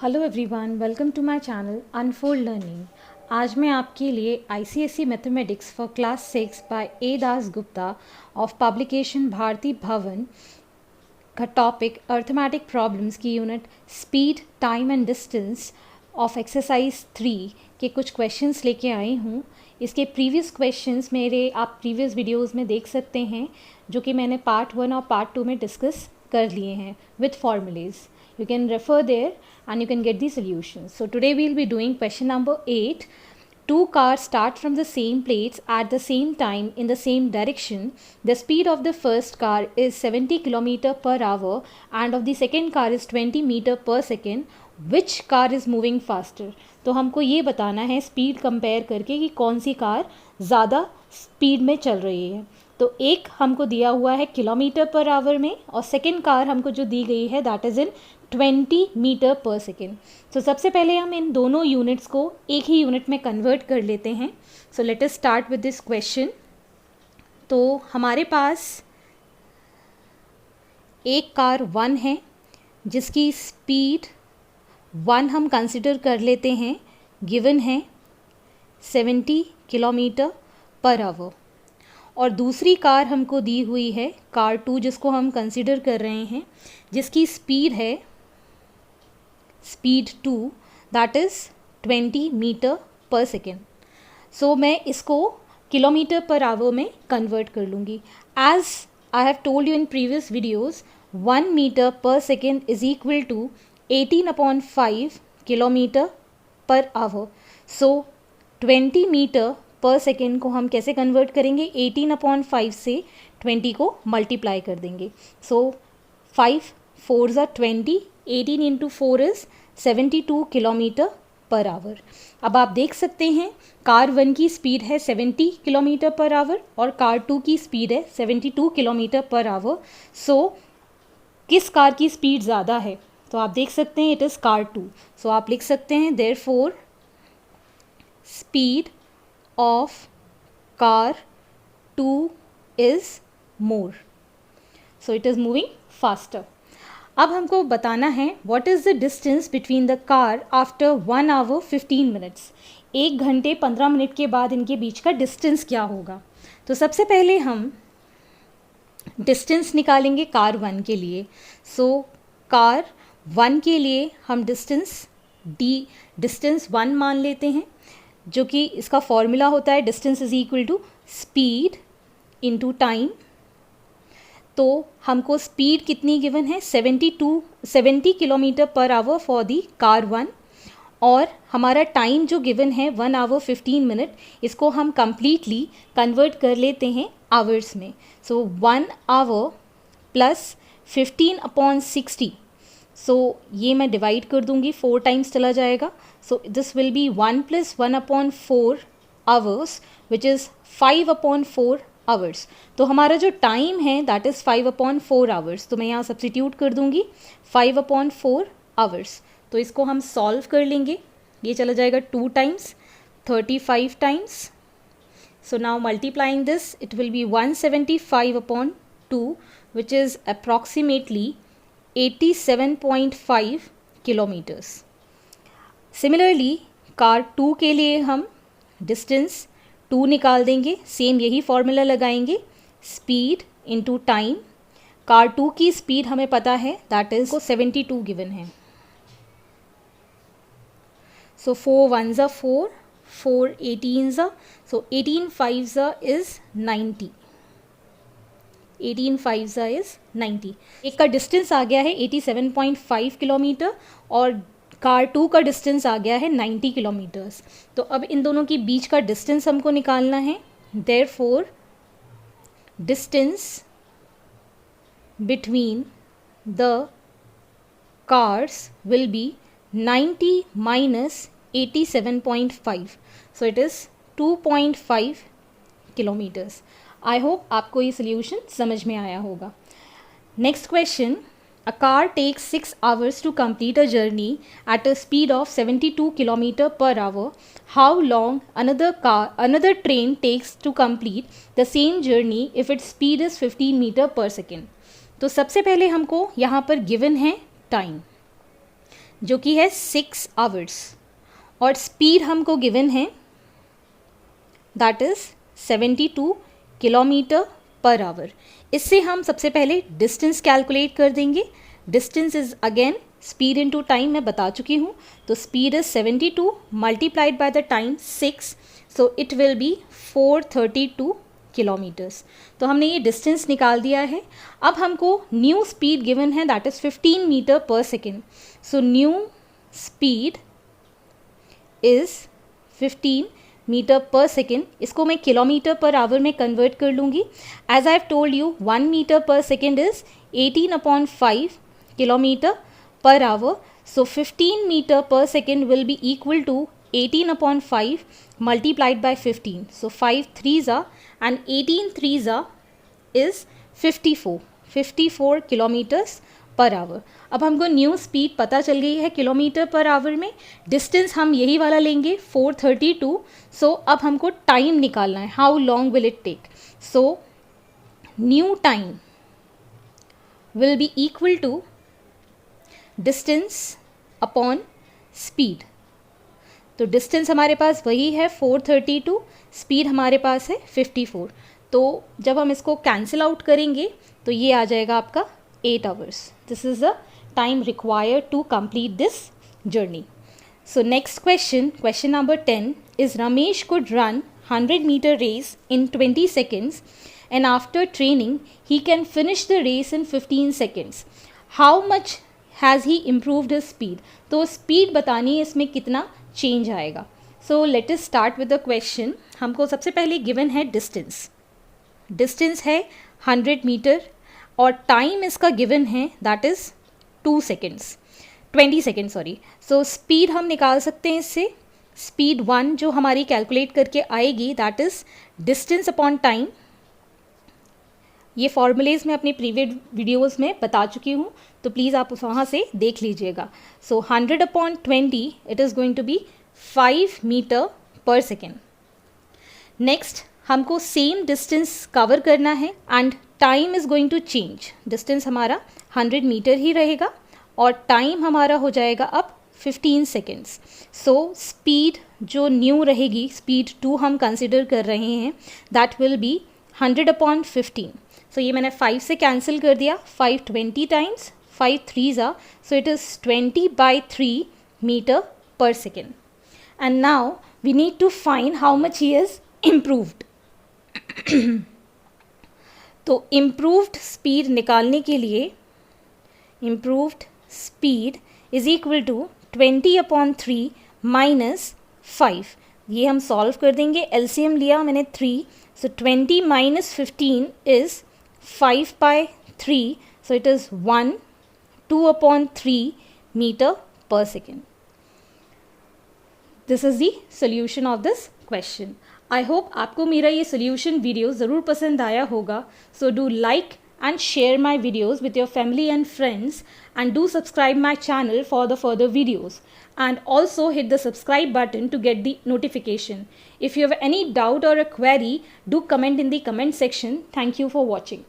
Hello everyone, welcome to my channel unfold learning. आज मैं आपके लिए ICSE mathematics for class 6 by A Das Gupta of publication Bharati Bhawan का topic arithmetic problems की unit speed, time and distance of exercise 3 के कुछ questions लेके आई हूँ। इसके प्रीवियस क्वेश्चंस मेरे आप प्रीवियस वीडियोस में देख सकते हैं, जो कि मैंने पार्ट 1 और पार्ट 2 में डिस्कस कर लिए हैं with formulas. You can refer there and you can get the solutions. So today we will be doing question number 8. Two cars start from the same place at the same time in the same direction. The speed of the first car is 70 km per hour and of the second car is 20 meter per second. Which car is moving faster? तो हमको ये बताना है speed compare करके कि कौन सी car ज़्यादा speed में चल रही है। तो एक हमको दिया हुआ है किलोमीटर पर आवर में और सेकेंड कार हमको जो दी गई है that is in 20 metre per second. तो सबसे पहले हम इन दोनों यूनिट्स को एक ही यूनिट में कन्वर्ट कर लेते हैं। So let us start with this question. तो हमारे पास एक कार 1 है जिसकी स्पीड 1 हम कंसिडर कर लेते हैं, गिवन है 70 किलोमीटर पर आवर। और दूसरी कार हमको दी हुई है कार 2 जिसको हम कंसिडर कर रहे हैं, जिसकी स्पीड है speed 2 that is 20 metre per second. So मैं इसको किलोमीटर पर आवर में कन्वर्ट कर लूँगी। As I have told you in previous videos 1 metre per second is equal to 18/5 kilometre per hour. So 20 metre per second को हम कैसे convert करेंगे? 18/5 से 20 को मल्टीप्लाई कर देंगे। सो 5 4s are 20, 18 into 4 is 72 kilometre per our. अब आप देख सकते हैं कार 1 की स्पीड है 70 किलोमीटर पर आवर और कार 2 की स्पीड है 72 किलोमीटर पर आवर। सो किस कार की स्पीड ज़्यादा है? तो आप देख सकते हैं इट इज़ कार 2। सो आप लिख सकते हैं therefore speed of car 2 is more, so it is moving faster. अब हमको बताना है what is the distance between the car after 1 hour 15 minutes. 1 घंटे 15 मिनट के बाद इनके बीच का डिस्टेंस क्या होगा? तो सबसे पहले हम डिस्टेंस निकालेंगे कार 1 के लिए। सो कार 1 के लिए हम डिस्टेंस 1 मान लेते हैं, जो कि इसका फॉर्मूला होता है distance is equal to speed into time. तो हमको स्पीड कितनी गिवन है? 70 kilometre per hour for the car 1 और हमारा टाइम जो गिवन है 1 आवर 15 मिनट, इसको हम कम्प्लीटली कन्वर्ट कर लेते हैं आवर्स में। सो 1 आवर प्लस 15/60। सो ये मैं डिवाइड कर दूंगी, 4 टाइम्स चला जाएगा। So this will be 1 + 1/4 hours which is 5/4 hours. तो हमारा जो टाइम है दैट इज़ 5/4 आवर्स। तो मैं यहाँ सब्सटीट्यूट कर दूंगी 5/4 आवर्स। तो इसको हम सॉल्व कर लेंगे। ये चला जाएगा 2 times 35 times. So now multiplying this it will B 175/2 which is approximately 87.5 kilometres. Similarly car 2 के लिए हम डिस्टेंस 2 निकाल देंगे, सेम यही फॉर्मूला लगाएंगे स्पीड इनटू टाइम। कार 2 की स्पीड हमें पता है दैट इज को 72 गिवन है। सो 4 1s are 4, 4 18s are, so 18 5s are is 90। 18 5s are is 90। एक का डिस्टेंस आ गया है 87.5 किलोमीटर और कार 2 का डिस्टेंस आ गया है 90 किलोमीटर्स। तो अब इन दोनों के बीच का डिस्टेंस हमको निकालना है। Therefore distance between the cars will be 90 minus 87.5, so it is 2.5 kilometres. I hope आपको ये सोल्यूशन समझ में आया होगा। Next question, a car takes 6 hours to complete a journey at a speed of 72 km per hour. How long another train takes to complete the same journey if its speed is 15 meter per second? तो सबसे पहले हमको यहाँ पर given है time. जो कि है 6 आवर्स, और स्पीड हमको गिवन है that is 72 kilometre per hour. इससे हम सबसे पहले डिस्टेंस कैलकुलेट कर देंगे। Distance is again speed into time, मैं बता चुकी हूँ। तो speed is 72 multiplied by the time 6, so it will be 432 kilometres. तो हमने ये डिस्टेंस निकाल दिया है। अब हमको न्यू स्पीड गिवन है that is 15 metre per second. So new speed is 15 metre per second. इसको मैं किलोमीटर पर आवर में कन्वर्ट कर लूँगी। As I have told you 1 metre per second is 18/5 kilometre per hour. So 15 meter per second will be equal to 18/5 multiplied by 15. So 5 threes are and 18 threes are is 54 kilometers per hour. अब हमको new speed पता चल गई है kilometre per hour में। Distance हम यही वाला लेंगे 432. सो अब हमको टाइम निकालना है, how long will it take. So new time will be equal to distance upon speed. तो डिस्टेंस हमारे पास वही है 432, स्पीड हमारे पास है 54। तो जब हम इसको कैंसिल आउट करेंगे तो ये आ जाएगा आपका 8 hours. This is the time required to complete this journey. So next question, question number 10 is Ramesh could run 100 meter race in 20 seconds and after training he can finish the race in 15 seconds. How much has he improved his speed? तो speed बतानी है इसमें कितना change आएगा। So let us start with the question. हमको सबसे पहले given है डिस्टेंस। डिस्टेंस है 100 मीटर और टाइम इसका गिवन है that is 20 second sorry. So speed हम निकाल सकते हैं इससे। स्पीड 1 जो हमारी कैलकुलेट करके आएगी that is distance upon time. ये फॉर्मूलेज मैं अपने प्रीवियस वीडियोस में बता चुकी हूँ, तो प्लीज़ आप उस वहाँ से देख लीजिएगा। So 100/20 it is going to be 5 metre per second. Next हमको सेम डिस्टेंस कवर करना है and time is going to change. Distance हमारा 100 मीटर ही रहेगा और टाइम हमारा हो जाएगा अब 15 सेकेंड्स। सो स्पीड जो न्यू रहेगी, स्पीड 2 हम कंसिडर कर रहे हैं, दैट विल बी 100/15। सो ये मैंने 5 से कैंसिल कर दिया, 5 20 times, 5 3s are, so it is 20/3 meter per second. And now we need to find how much he has improved. तो improved speed निकालने के लिए improved speed is equal to 20/3 minus 5. ये हम सॉल्व कर देंगे। LCM लिया मैंने 3, so 20 minus 15 is 5/3, so it is 2/3 meter per second. This is the solution of this question. I hope आपको मेरा ये solution video ज़रूर पसंद आया होगा. So do like and share my videos with your family and friends, and do subscribe my channel for the further videos, and also hit the subscribe button to get the notification. If you have any doubt or a query, do comment in the comment section. Thank you for watching.